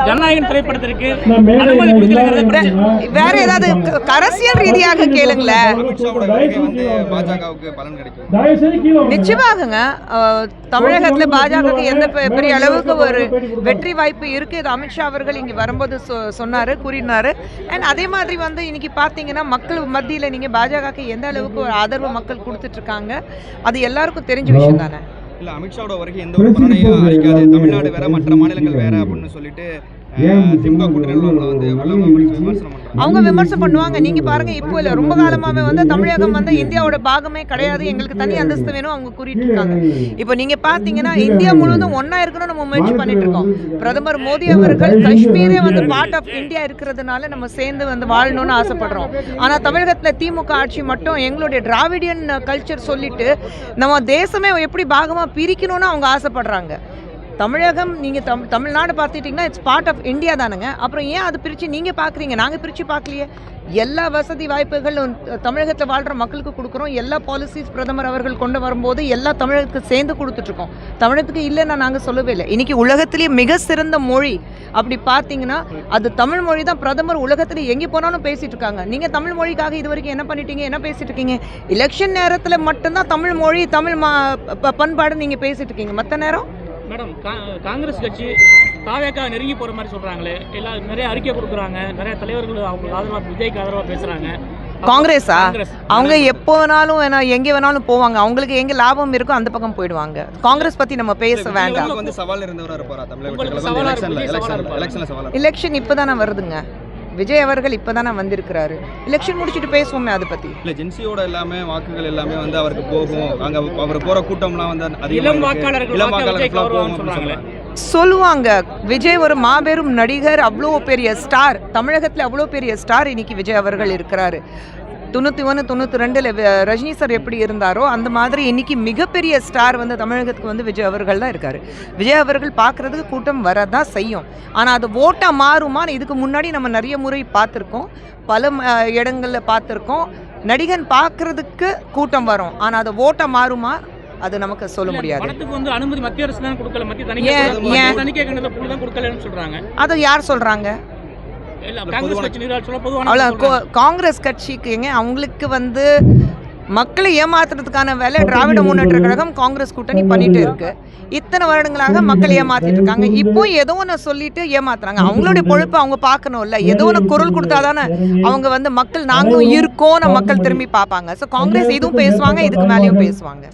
ஜனநாயகம் திரைப்படத்திற்கு வேற ஏதாவது அரசியல் ரீதியாக கேளுங்களேன். நிச்சயமாகங்க தமிழகத்துல பாஜக எந்த பெரிய அளவுக்கு ஒரு வெற்றி வாய்ப்பு இருக்கு. அமித்ஷா அவர்கள் இங்க வரும்போது சொன்னாரு, கூறினாரு. அண்ட் அதே மாதிரி வந்து இன்னைக்கு பாத்தீங்கன்னா மக்கள் மத்தியில நீங்க பாஜக எந்த அளவுக்கு ஒரு ஆதரவு மக்கள் கொடுத்துட்டு இருக்காங்க, அது எல்லாருக்கும் தெரிஞ்ச விஷயம் தானே. இல்ல அமித்ஷாவோட வருகை எந்த ஒரு பலனையும் அளிக்காது, தமிழ்நாடு வேற மற்ற மாநிலங்கள் வேற அப்படின்னு சொல்லிட்டு அவங்க விமர்சனம் பண்ணுவாங்க. நீங்க பாருங்க, இப்போ இல்ல ரொம்ப காலமாவே வந்து தமிழகம் வந்து இந்தியாவோட பாகமே கிடையாது, எங்களுக்கு தனி அந்தஸ்து வேணும் அவங்க கூறிட்டு இருக்காங்க. இப்போ நீங்க பாத்தீங்கன்னா இந்தியா முழுவதும் ஒன்னா இருக்கணும் நம்ம முயற்சி பண்ணிட்டு இருக்கோம். பிரதமர் மோடி அவர்கள் காஷ்மீரே வந்து பார்ட் ஆஃப் இந்தியா இருக்கிறதுனால நம்ம சேர்ந்து வந்து வாழணும்னு ஆசைப்படுறோம். ஆனா தமிழகத்துல திமுக ஆட்சி மட்டும் எங்களுடைய டிராவிடியன் கல்ச்சர் சொல்லிட்டு நம்ம தேசமே எப்படி பாகமா பிரிக்கணும்னு அவங்க ஆசைப்படுறாங்க. தமிழகம் நீங்கள் தமிழ்நாடு பார்த்துட்டிங்கன்னா இட்ஸ் பார்ட் ஆஃப் இந்தியா தானுங்க. அப்புறம் ஏன் அது பிரித்து நீங்கள் பார்க்குறீங்க? நாங்கள் பிரித்து பார்க்கலையே. எல்லா வசதி வாய்ப்புகளும் தமிழகத்தில் வாழ்கிற மக்களுக்கு கொடுக்குறோம். எல்லா பாலிசிஸ் பிரதமர் அவர்கள் கொண்டு வரும்போது எல்லா தமிழகத்துக்கு சேர்ந்து கொடுத்துட்ருக்கோம். தமிழகத்துக்கு இல்லைன்னா நாங்கள் சொல்லவே இல்லை. இன்றைக்கி உலகத்திலேயே மிக சிறந்த மொழி அப்படி பார்த்தீங்கன்னா அது தமிழ் மொழி தான். பிரதமர் உலகத்தில் எங்கே போனாலும் பேசிகிட்டு இருக்காங்க. நீங்கள் தமிழ் மொழிக்காக இது வரைக்கும் என்ன பண்ணிட்டீங்க, என்ன பேசிகிட்டு இருக்கீங்க? எலெக்ஷன் நேரத்தில் மட்டும்தான் தமிழ் மொழி தமிழ் பண்பாடு நீங்கள் பேசிகிட்டு இருக்கீங்க. மற்ற நேரம் மேடம் காங்கிரஸ் கட்சி தாவேக்கா நெருங்கி போகிற மாதிரி சொல்கிறாங்களே, எல்லாம் நிறைய அறிக்கை கொடுக்குறாங்க, நிறைய தலைவர்கள் அவங்களுக்கு ஆதரவாக விஜய்க்கு ஆதரவாக பேசுகிறாங்க. காங்கிரஸா? அவங்க எப்போ வேணாலும் எங்கே வேணாலும் போவாங்க. அவங்களுக்கு எங்கே லாபம் இருக்கோ அந்த பக்கம் போயிடுவாங்க. காங்கிரஸ் பற்றி நம்ம பேச வேண்டாம். எலெக்ஷன் இப்போ தானே வருதுங்க. விஜய் அவர்கள் இப்போதானே வந்திருக்கிறாரு. எலெக்ஷன் முடிச்சுட்டு பேசுவோமே அதை பற்றி. இல்லை ஜென்சியோட எல்லாமே வாக்குகள் எல்லாமே வந்து அவருக்கு போகும். அங்கே அவர் போகிற கூட்டம்லாம் வந்து இளம் வாக்காளர்கள் சொல்லுவாங்க. விஜய் ஒரு மாபெரும் நடிகர், அவ்வளோ பெரிய ஸ்டார், தமிழகத்தில் அவ்வளோ பெரிய ஸ்டார் இன்னைக்கு விஜய் அவர்கள் இருக்கிறாரு. 91, 92 ரஜினி சார் எப்படி இருந்தாரோ அந்த மாதிரி இன்னைக்கு மிகப்பெரிய ஸ்டார் வந்து தமிழகத்துக்கு வந்து விஜய் அவர்கள் தான் இருக்காரு. விஜய் அவர்கள் பார்க்குறதுக்கு கூட்டம் வரதான் செய்யும். ஆனால் அது ஓட்டாக மாறுமான்னு இதுக்கு முன்னாடி நம்ம நிறைய முறை பார்த்துருக்கோம், பல இடங்களில் பார்த்துருக்கோம். நடிகன் பார்க்குறதுக்கு கூட்டம் வரும், ஆனால் அது ஓட்டாக மாறுமா அது நமக்கு சொல்ல முடியாது. அனுமதி மத்திய அரசு தான் கொடுக்கல, அதை யார் சொல்றாங்க? காங்கிரஸ் கட்சிக்குங்க அவங்களுக்கு வந்து மக்களை ஏமாத்துறதுக்கான வேலை திராவிட முன்னேற்ற கழகம் காங்கிரஸ் கூட்டணி பண்ணிட்டு இருக்கு. இத்தனை வருடங்களாக மக்களை ஏமாத்திட்டு இருக்காங்க. இப்போ ஏதோ ஒன்று சொல்லிட்டு ஏமாத்துறாங்க. அவங்களுடைய பொழுப்பு அவங்க பார்க்கணும்ல. ஏதோ ஒன்று குரல் கொடுத்தாதானே அவங்க வந்து மக்கள் நாங்களும் இருக்கோம் மக்கள் திரும்பி பார்ப்பாங்க. ஸோ காங்கிரஸ் இதுவும் பேசுவாங்க, இதுக்கு மேலேயும் பேசுவாங்க.